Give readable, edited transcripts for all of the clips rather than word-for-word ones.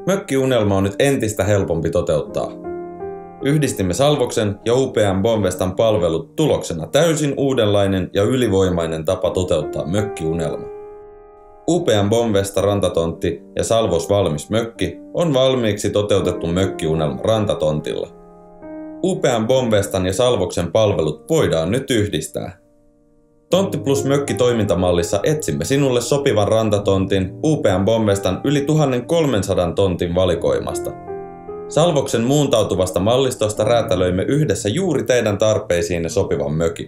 Mökkiunelma on nyt entistä helpompi toteuttaa. Yhdistimme Salvoksen ja upean Bomvestan palvelut tuloksena täysin uudenlainen ja ylivoimainen tapa toteuttaa mökkiunelma. Upean Bomvesta rantatontti ja Salvos valmis mökki on valmiiksi toteutettu mökkiunelma rantatontilla. Upean Bomvestan ja Salvoksen palvelut voidaan nyt yhdistää. Tontti plus mökki toimintamallissa etsimme sinulle sopivan rantatontin upean Bomvestan yli 1300 tontin valikoimasta. Salvoksen muuntautuvasta mallistosta räätälöimme yhdessä juuri teidän tarpeisiinne sopivan mökin.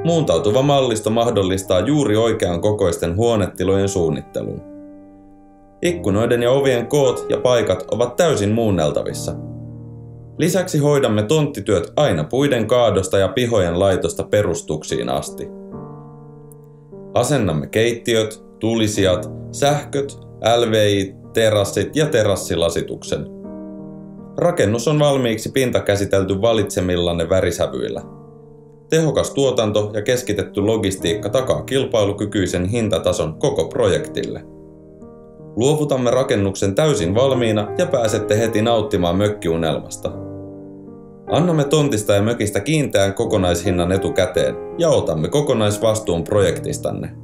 Muuntautuva mallisto mahdollistaa juuri oikean kokoisten huonetilojen suunnittelun. Ikkunoiden ja ovien koot ja paikat ovat täysin muunneltavissa. Lisäksi hoidamme tonttityöt aina puiden kaadosta ja pihojen laitosta perustuksiin asti. Asennamme keittiöt, tulisijat, sähköt, LVI, terassit ja terassillasituksen. Rakennus on valmiiksi pintakäsitelty valitsemillanne värisävyillä. Tehokas tuotanto ja keskitetty logistiikka takaa kilpailukykyisen hintatason koko projektille. Luovutamme rakennuksen täysin valmiina ja pääsette heti nauttimaan mökkiunelmasta. Annamme tontista ja mökistä kiinteän kokonaishinnan etukäteen ja otamme kokonaisvastuun projektistanne.